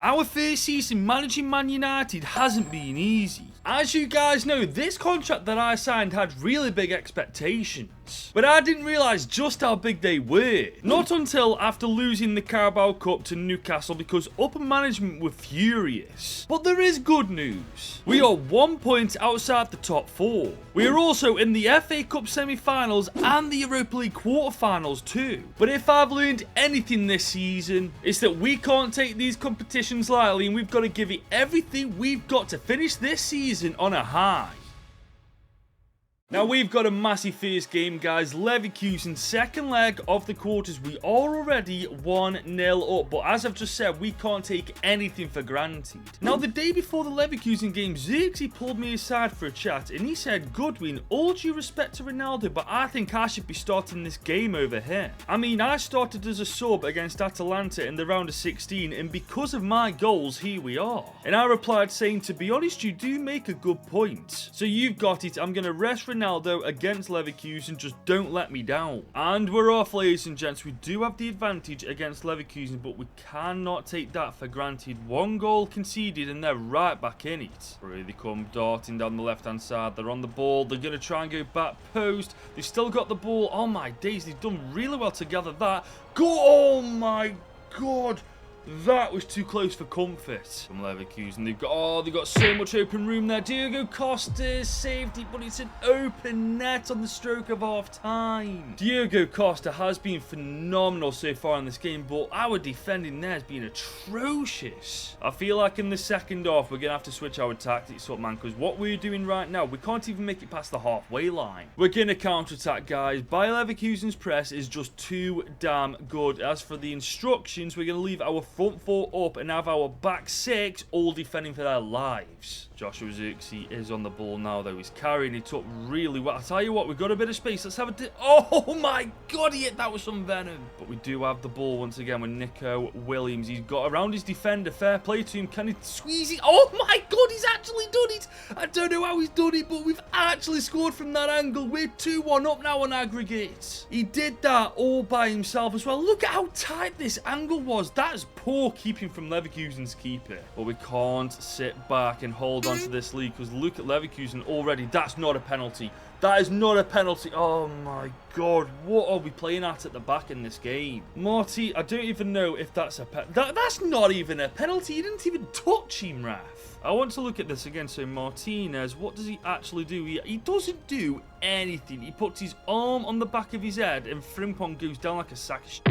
Our first season managing Man United hasn't been easy. As you guys know, this contract that I signed had really big expectations, but I didn't realise just how big they were. Not until after losing the Caraboa Cup to Newcastle, because upper management were furious. But there is good news. We are 1 point outside the top 4. We are also in the F.A Cup semi-finals and the Europa League quarter-finals too. But if I've learned anything this season, it's that we can't take these competitions lightly, and we've got to give it everything we've got to finish this season on a high. Now we've got a massive first game, guys. Leverkusen, second leg of the quarters. We are already 1-0 up, but as I've just said, we can't take anything for granted. Now the day before the Leverkusen game, Xerxes pulled me aside for a chat and he said, "Goodwin, all due respect to Ronaldo, but I think I should be starting this game over here." I mean, I started as a sub against Atalanta in the round of 16, and because of my goals, here we are. And I replied saying, "To be honest, you do make a good point. So you've got it. I'm going to rest Ronaldo against Leverkusen, just don't let me down." And we're off, ladies and gents. We do have the advantage against Leverkusen, but we cannot take that for granted. One goal conceded and they're right back in it. Here they come darting down the left hand side. They're on the ball. They're going to try and go back post. They've still got the ball. Oh my days, they've done really well to gather that. Oh my god. That was too close for comfort from Leverkusen. They've got so much open room there. Diego Costa saved it, but it's an open net on the stroke of half time. Diego Costa has been phenomenal so far in this game, but our defending there has been atrocious. I feel like in the second half, we're going to have to switch our tactics up, man, because what we're doing right now, we can't even make it past the halfway line. We're going to counter-attack, guys. Bayer Leverkusen's press is just too damn good. As for the instructions, we're going to leave our front four up and have our back six all defending for their lives. Joshua Xerxes is on the ball now, though. He's carrying it up really well. I tell you what, we've got a bit of space. Let's have a... Oh my god, that was some venom. But we do have the ball once again with Nico Williams. He's got around his defender. Fair play to him. Can he squeeze it? Oh my god, he's actually done it. I don't know how he's done it, but we've actually scored from that angle. We're 2-1 up now on aggregate. He did that all by himself as well. Look at how tight this angle was. That is poor keeping from Leverkusen's keeper. But we can't sit back and hold on to this lead, because look at Leverkusen already. That's not a penalty. That is not a penalty. Oh my god, what are we playing at the back in this game? Marty, I don't even know if that's a that's not even a penalty. He didn't even touch him, Raf. I want to look at this again. So Martinez, what does he actually do? He doesn't do anything. He puts his arm on the back of his head and Frimpong goes down like a sack of shit.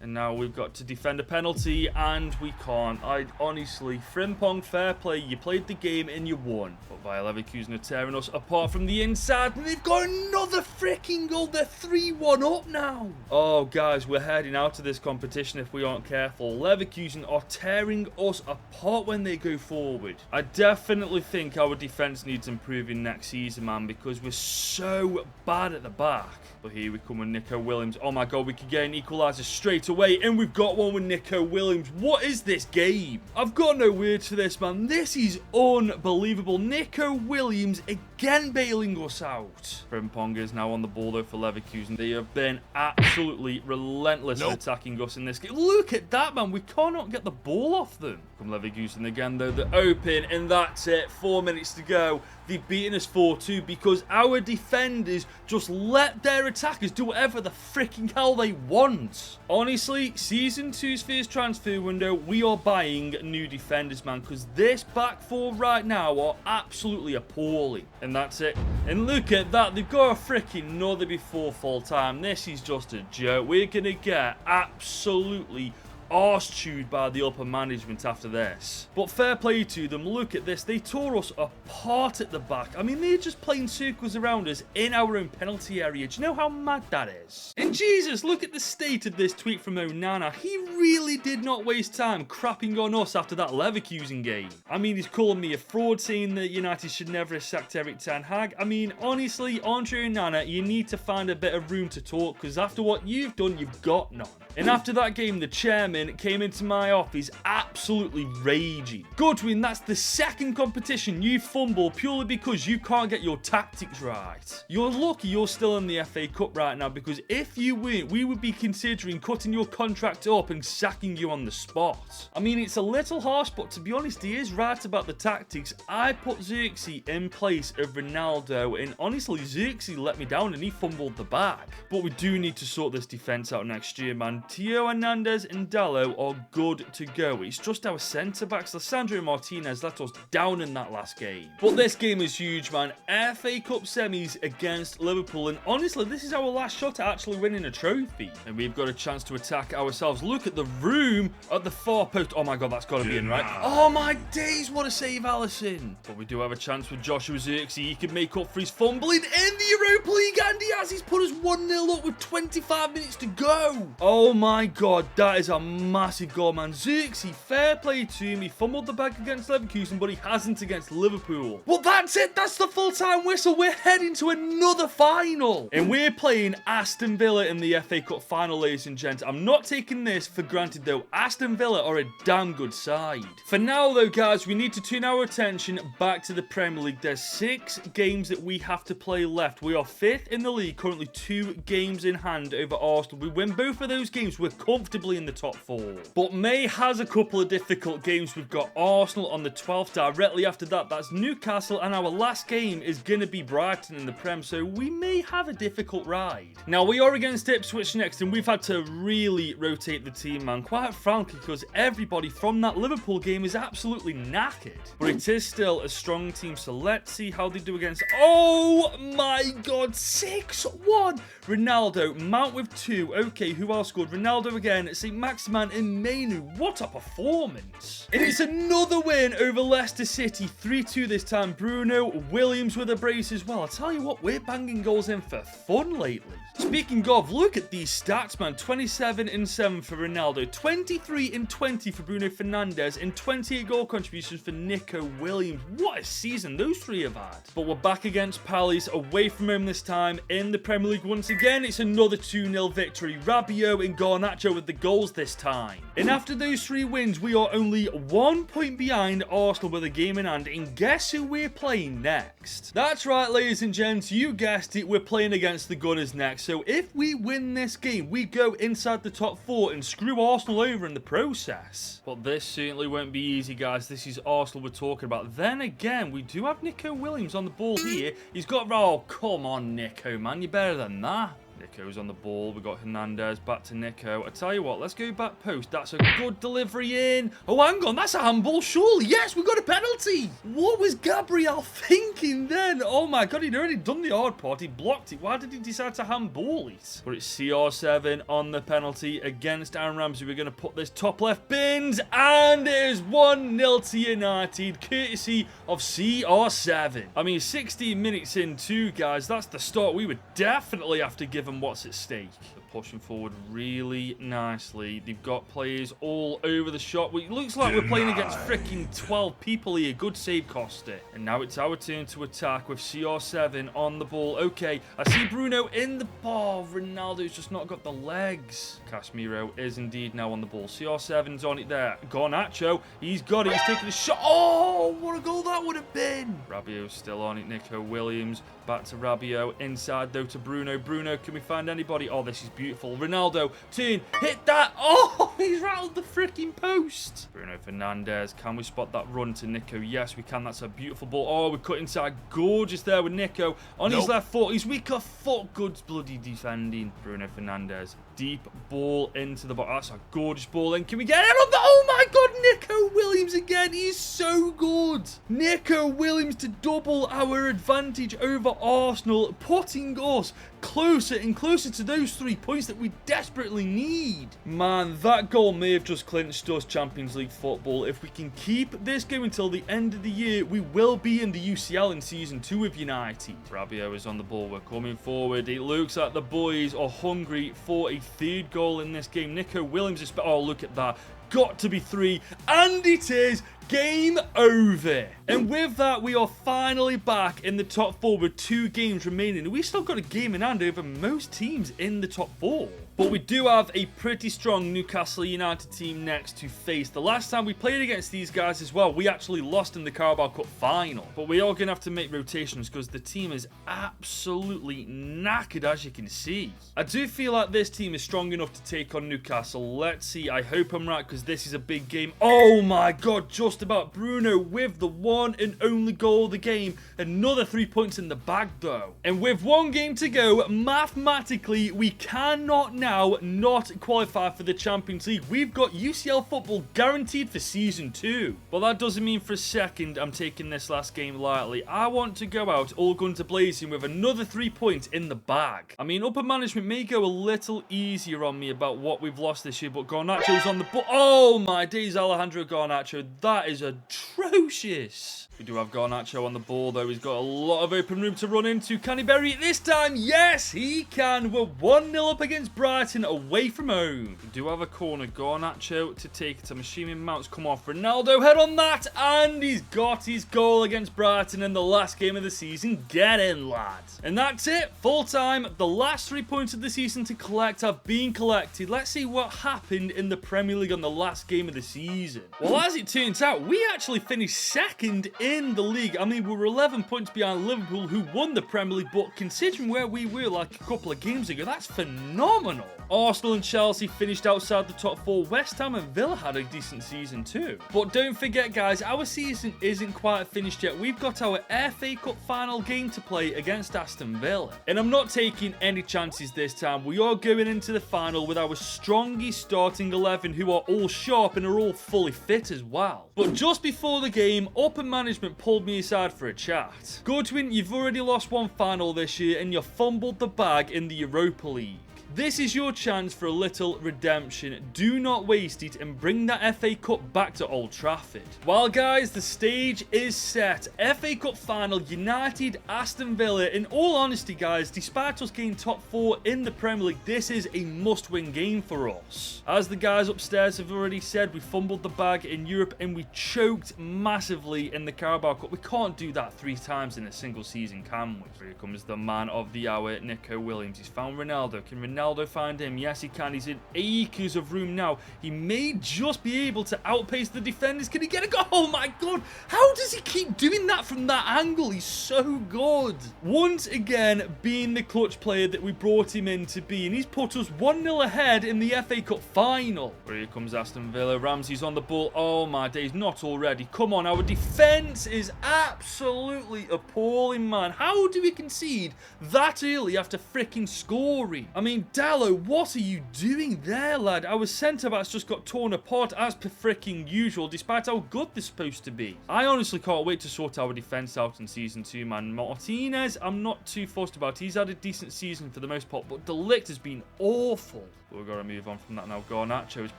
And now we've got to defend a penalty, and we can't. Honestly, Frimpong, fair play. You played the game and you won. But Bayer Leverkusen are tearing us apart from the inside, and they've got another freaking goal. They're 3-1 up now. Oh, guys, we're heading out of this competition if we aren't careful. Leverkusen are tearing us apart when they go forward. I definitely think our defense needs improving next season, man, because we're so bad at the back. But here we come with Nico Williams. Oh my god, we could get an equaliser straight away, and we've got one with Nico Williams. What is this game? I've got no words for this, man. This is unbelievable. Nico Williams again bailing us out. Frimpong is now on the ball, though, for Leverkusen. They have been absolutely relentless in attacking us in this game. Look at that, man. We cannot get the ball off them. From Leverkusen again, though. They're open, and that's it. 4 minutes to go. They've beaten us 4-2 because our defenders just let their attackers do whatever the freaking hell they want. Honestly, Season 2's first transfer window, we are buying new defenders, man, because this back four right now are absolutely appalling. And that's it. And look at that. They've got a freaking another before full time. This is just a joke. We're going to get absolutely arse-chewed by the upper management after this. But fair play to them. Look at this. They tore us apart at the back. I mean, they're just playing circles around us in our own penalty area. Do you know how mad that is? And Jesus, look at the state of this tweet from Onana. He really did not waste time crapping on us after that Leverkusen game. I mean, he's calling me a fraud, saying that United should never have sacked Erik ten Hag. I mean, honestly, Andre Onana, you need to find a bit of room to talk, because after what you've done, you've got none. And after that game, the chairman came into my office absolutely raging. Goodwin, that's the second competition you fumbled purely because you can't get your tactics right. You're lucky you're still in the F.A Cup right now, because if you weren't, we would be considering cutting your contract up and sacking you on the spot. I mean, it's a little harsh, but to be honest, he is right about the tactics. I put Xerxes in place of Ronaldo, and honestly, Xerxes let me down and he fumbled the bag. But we do need to sort this defense out next year, man. Theo Hernandez and Dallo are good to go. It's just our centre-backs. Lissandro Martinez let us down in that last game. But this game is huge, man. F.A Cup semis against Liverpool, and honestly, this is our last shot at actually winning a trophy. And we've got a chance to attack ourselves. Look at the room at the far post. Oh my god, that's got to be in, right? Oh my days, what a save, Alisson. But we do have a chance with Joshua Xerxes. He can make up for his fumbling in the Europa League, and he has. He's put us 1-0 up with 25 minutes to go. Oh my god, that is a massive goal, man. Xerxes, fair play to him. He fumbled the bag against Leverkusen, but he hasn't against Liverpool. Well, that's it. That's the full-time whistle. We're heading to another final. And we're playing Aston Villa in the F.A Cup final, ladies and gents. I'm not taking this for granted, though. Aston Villa are a damn good side. For now, though, guys, we need to turn our attention back to the Premier League. There's 6 games that we have to play left. We are 5th in the league, currently 2 games in hand over Arsenal. We win both of those games, we're comfortably in the top 4. But May has a couple of difficult games. We've got Arsenal on the 12th. Directly after that, that's Newcastle, and our last game is going to be Brighton in the Prem, so we may have a difficult ride. Now, we are against Ipswich next, and we've had to really rotate the team, man, quite frankly, because everybody from that Liverpool game is absolutely knackered. But it is still a strong team, so let's see how they do against... Oh my god, 6-1! Ronaldo, Mount with 2. Okay, who else scored? Ronaldo again, St. Maximan and Mainu. What a performance. And it's another win over Leicester City. 3-2 this time. Bruno Williams with a brace as well. I tell you what, we're banging goals in for fun lately. Speaking of, look at these stats, man. 27-7 for Ronaldo, 23-20 for Bruno Fernandes, and 28 goal contributions for Nico Williams. What a season those 3 have had. But we're back against Palace, away from home this time, in the Premier League once again. It's another 2-0 victory. Rabiot and Garnacho with the goals this time. And after those 3 wins, we are only 1 point behind Arsenal with a game in hand. And guess who we're playing next? That's right, ladies and gents, you guessed it, we're playing against the Gunners next. So if we win this game, we go inside the top 4 and screw Arsenal over in the process. But this certainly won't be easy, guys. This is Arsenal we're talking about. Then again, we do have Nico Williams on the ball here. He's got... Oh, come on, Nico, man. You're better than that. Nico's on the ball. We got Hernandez back to Nico. I tell you what, let's go back post. That's a good delivery in. Oh, hang on, that's a handball, surely. Yes, we got a penalty. What was Gabriel thinking then? Oh my god, he'd already done the hard part. He blocked it. Why did he decide to handball it? But it's CR7 on the penalty against Aaron Ramsey. We're going to put this top left bins, and it is 1-0 to United, courtesy of CR7. I mean, 16 minutes in too, guys. That's the start. We would definitely have to give them what's at stake. They're pushing forward really nicely. They've got players all over the shop. It looks like we're playing against freaking 12 people here. Good save, Costa. And now it's our turn to attack with CR7 on the ball. Okay, I see Bruno in the ball. Ronaldo's just not got the legs. Casemiro is indeed now on the ball. CR7's on it there. Garnacho, he's got it. He's taking a shot. Oh, what a goal that would have been. Rabiot's still on it. Nico Williams back to Rabiot. Inside though to Bruno. Bruno, can we find anybody? Oh, this is beautiful. Ronaldo, turn, hit that. Oh, he's rattled the freaking post. Bruno Fernandes, can we spot that run to Nico? Yes, we can. That's a beautiful ball. Oh, we cut inside. Gorgeous there with Nico on his left foot. His weaker foot. Good bloody defending. Bruno Fernandes, deep ball into the box. That's a gorgeous ball in. Can we get it on the... Oh my god, Nico Williams again. He's so good. Nico Williams to double our advantage over Arsenal, putting us closer and closer to those 3 points that we desperately need. Man, that goal may have just clinched us Champions League football. If we can keep this going until the end of the year, we will be in the UCL in Season 2 of United. Rabiot is on the ball. We're coming forward. It looks like the boys are hungry for a 3rd goal in this game. Nico Williams is... Oh, look at that. Got to be 3, and it is. Game over. And with that, we are finally back in the top 4 with 2 games remaining. We still got a game in hand over most teams in the top 4. But we do have a pretty strong Newcastle United team next to face. The last time we played against these guys as well, we actually lost in the Carabao Cup final. But we are going to have to make rotations because the team is absolutely knackered, as you can see. I do feel like this team is strong enough to take on Newcastle. Let's see. I hope I'm right because this is a big game. Oh my God, just about. Bruno with the one and only goal of the game. Another 3 points in the bag though. And with one game to go, mathematically, we cannot now not qualify for the Champions League. We've got UCL football guaranteed for season 2. But that doesn't mean for a second I'm taking this last game lightly. I want to go out all guns a-blazing with another 3 points in the bag. I mean, upper management may go a little easier on me about what we've lost this year, but Garnacho's on the ball. Oh my days, Alejandro Garnacho. That is atrocious. We do have Garnacho on the ball, though. He's got a lot of open room to run into. Can he bury it this time? Yes, he can. We're 1-0 up against Brighton away from home. We do have a corner. Garnacho to take it. I'm assuming Mount's come off. Ronaldo head on that, and he's got his goal against Brighton in the last game of the season. Get in, lad. And that's it. Full time. The last 3 points of the season to collect have been collected. Let's see what happened in the Premier League on the last game of the season. Well, as it turns out, we actually finished second in the league. I mean, we were 11 points behind Liverpool, who won the Premier League, but considering where we were like a couple of games ago, that's phenomenal. Arsenal and Chelsea finished outside the top 4. West Ham and Villa had a decent season too. But don't forget, guys, our season isn't quite finished yet. We've got our FA Cup final game to play against Aston Villa. And I'm not taking any chances this time. We are going into the final with our strongest starting 11, who are all sharp and are all fully fit as well. But just before the game, upper management pulled me aside for a chat. Goodwin, you've already lost one final this year and you fumbled the bag in the Europa League. This is your chance for a little redemption. Do not waste it and bring that FA Cup back to Old Trafford. Well, guys, the stage is set. FA Cup final, United, Aston Villa. In all honesty, guys, despite us getting top 4 in the Premier League, this is a must-win game for us. As the guys upstairs have already said, we fumbled the bag in Europe and we choked massively in the Carabao Cup. We can't do that 3 times in a single season, can we? Here comes the man of the hour, Nico Williams. He's found Ronaldo. Can Ronaldo find him? Yes, he can. He's in acres of room now. He may just be able to outpace the defenders. Can he get a goal? Oh my God. How does he keep doing that from that angle? He's so good. Once again, being the clutch player that we brought him in to be. And he's put us 1-0 ahead in the FA Cup final. Here comes Aston Villa. Ramsey's on the ball. Oh my days, not already. Come on, our defense is absolutely appalling, man. How do we concede that early after freaking scoring? I mean, Dallo, what are you doing there, lad? Our centre-backs just got torn apart as per freaking usual, despite how good they're supposed to be. I honestly can't wait to sort our defence out in Season 2, man. Martinez, I'm not too fussed about. He's had a decent season for the most part, but De Ligt has been awful. But we've got to move on from that now. Garnacho is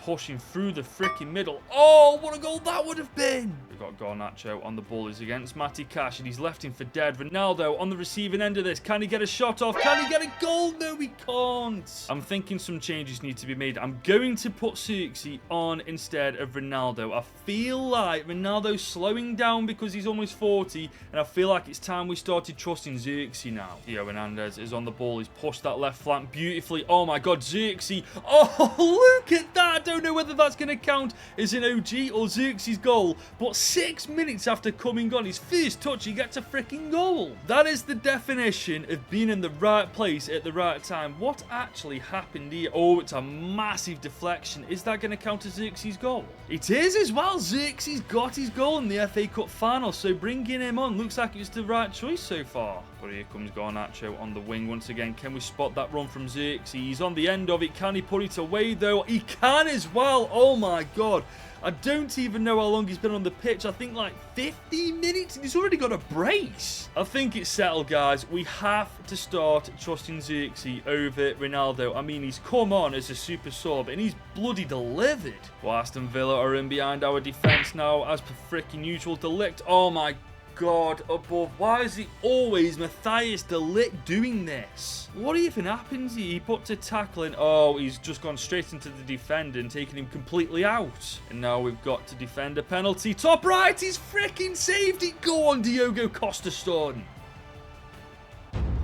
pushing through the freaking middle. Oh, what a goal that would have been. We've got Garnacho on the ball. He's against Matty Cash, and he's left him for dead. Ronaldo on the receiving end of this. Can he get a shot off? Can he get a goal? No, he can't. I'm thinking some changes need to be made. I'm going to put Xerxes on instead of Ronaldo. I feel like Ronaldo's slowing down because he's almost 40, and I feel like it's time we started trusting Xerxes now. Theo Hernandez is on the ball. He's pushed that left flank beautifully. Oh my God, Xerxes. Oh, look at that. I don't know whether that's going to count as an OG or Xerxes' goal, but 6 minutes after coming on his first touch, he gets a freaking goal. That is the definition of being in the right place at the right time. What actually happened here? Oh, it's a massive deflection. Is that going to count as Xerxes' goal? It is as well. Xerxes got his goal in the FA Cup final, so bringing him on looks like it's the right choice so far. But here comes Garnacho on the wing once again. Can we spot that run from Xerxes? He's on the end of it. Can he put it away though? He can as well. Oh my God. I don't even know how long he's been on the pitch. I think like 15 minutes and he's already got a brace. I think it's settled, guys. We have to start trusting Xerxes over Ronaldo. I mean, he's come on as a super sub and he's bloody delivered. Well, Aston Villa are in behind our defence now as per freaking usual. De Ligt. Oh my God above. Why is it always Matthias De Ligt doing this? What even happens here? He puts a tackle in. Oh, he's just gone straight into the defender and taken him completely out. And now we've got to defend a penalty. Top right, he's freaking saved it. Go on, Diogo Costa-Stone.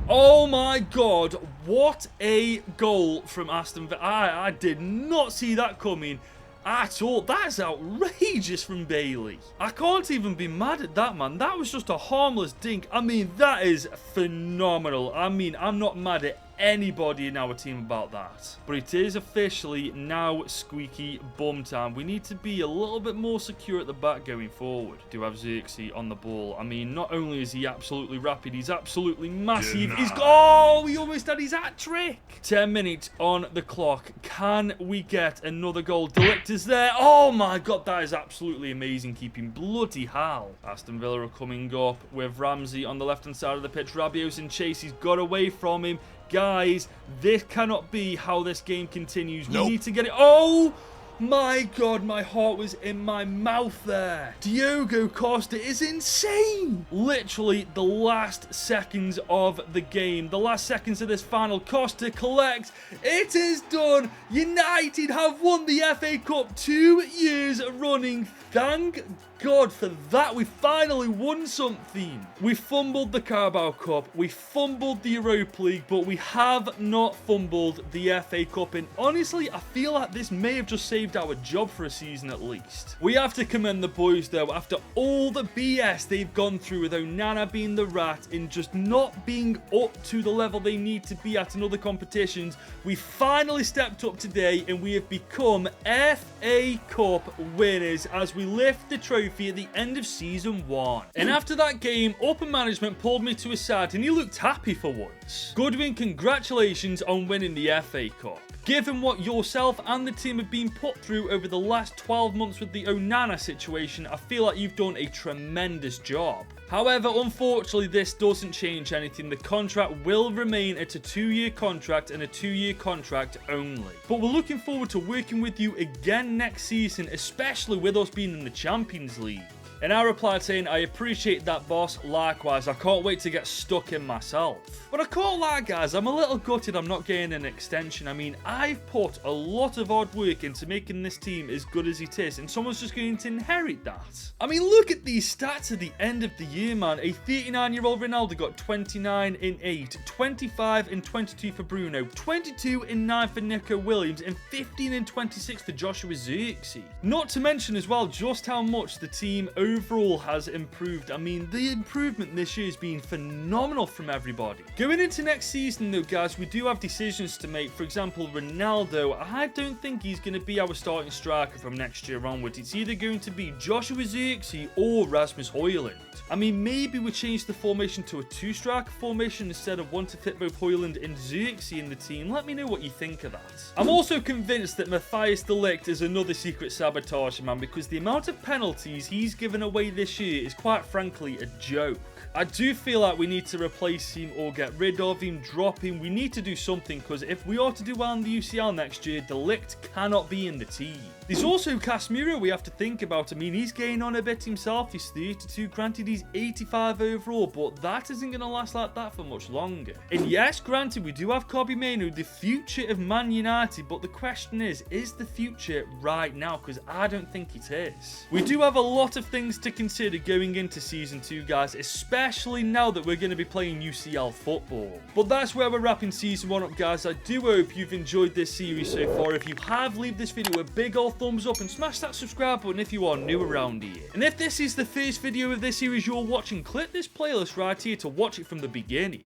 Oh my God, what a goal from Aston Villa. I did not see that coming at all. That's outrageous from Bailey. I can't even be mad at that, man. That was just a harmless dink. I mean, that is phenomenal. I mean, I'm not mad at anybody in our team about that. But it is officially now squeaky bum time. We need to be a little bit more secure at the back going forward. Do have Xerxes on the ball. I mean, not only is he absolutely rapid, he's absolutely massive. Oh, he almost had his hat trick. 10 minutes on the clock. Can we get another goal? De Ligt is there. Oh my God, that is absolutely amazing keeping. Bloody hell. Aston Villa are coming up with Ramsey on the left-hand side of the pitch. Rabiot's in chase. He's got away from him. Guys, this cannot be how this game continues. We need to get it. Oh my God, my heart was in my mouth there. Diogo Costa is insane. Literally the last seconds of the game. The last seconds of this final. Costa collects. It is done. United have won the FA Cup 2 years running. Thank God for that. We finally won something. We fumbled the Carabao Cup. We fumbled the Europa League, but we have not fumbled the FA Cup. And honestly, I feel like this may have just saved our job for a season at least. We have to commend the boys though. After all the BS they've gone through with Onana being the rat and just not being up to the level they need to be at in other competitions, we finally stepped up today and we have become FA Cup winners as we lift the trophy at the end of season 1. And after that game, upper management pulled me to a side and he looked happy for once. Goodwin, congratulations on winning the FA Cup. Given what yourself and the team have been put through over the last 12 months with the Onana situation, I feel like you've done a tremendous job. However, unfortunately, this doesn't change anything. The contract will remain at a 2-year contract and a 2-year contract only. But we're looking forward to working with you again next season, especially with us being in the Champions League. And I replied saying, I appreciate that, boss. Likewise, I can't wait to get stuck in myself. But I can't lie, guys, I'm a little gutted I'm not getting an extension. I mean, I've put a lot of hard work into making this team as good as it is, and someone's just going to inherit that. I mean, look at these stats at the end of the year, man. A 39-year-old Ronaldo got 29 in 8, 25 in 22 for Bruno, 22 in 9 for Nico Williams, and 15 in 26 for Joshua Xerxes. Not to mention as well just how much the team overall has improved. I mean, the improvement this year has been phenomenal from everybody. Going into next season though, guys, we do have decisions to make. For example, Ronaldo, I don't think he's going to be our starting striker from next year onwards. It's either going to be Joshua Xerxes or Rasmus Højlund. I mean, maybe we change the formation to a 2-striker formation instead of one to fit both Højlund and Xerxes in the team. Let me know what you think of that. I'm also convinced that Matthijs de Ligt is another secret sabotage man, because the amount of penalties he's given away this year is quite frankly a joke. I do feel like we need to replace him or get rid of him, drop him. We need to do something, because if we are to do well in the UCL next year, de Ligt cannot be in the team. There's also Casemiro we have to think about. I mean, he's getting on a bit himself. He's 32, granted he's 85 overall, but that isn't going to last like that for much longer. And yes, granted, we do have Kobbie Mainoo, the future of Man United, but the question is the future right now? Because I don't think it is. We do have a lot of things to consider going into Season 2, guys, especially now that we're going to be playing UCL football. But that's where we're wrapping Season 1 up, guys. I do hope you've enjoyed this series so far. If you have, leave this video a big old thumbs up and smash that subscribe button if you are new around here. And if this is the first video of this series you're watching, click this playlist right here to watch it from the beginning.